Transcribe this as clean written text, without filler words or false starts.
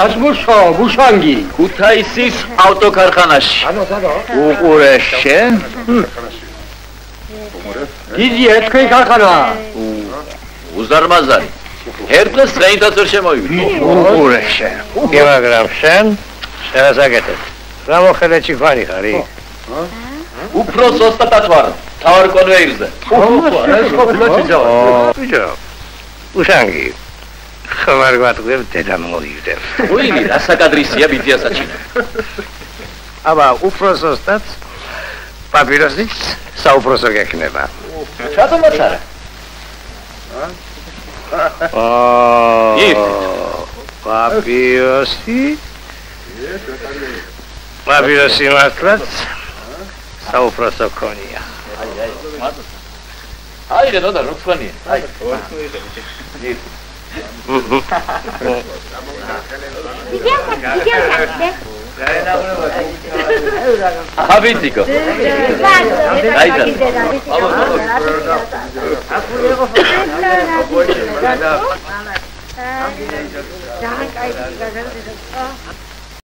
გასმუშო, მუშანგი. ქუთაისის ავტოქარხანაში. უყურე შენ? დიდია თქვენი ქარხანა. უზარმაზარი. ერთს დღეითაც ვერ შემოვიდი. უყურე შენ. მაგრამ შენ შევასაკეთებ. რა მოხდა ჩიქვანი ხარი? უფროს ოსტატად ვარ. თავარ კონვეირზე. ბიჭო. უშანგი. ხმარ გვატყებ დედა მოიგდებ. უილი რასაკადრისია ბიძიასაჩინო. აბა უფროს ოსტატ პაპიროსიც საუფროსო გექნება. ჩადომაც არა. პაპიროსი მართლაც საუფროსო ქონია. აი რა და როქვანია. აი. Habitiko. Ahí está.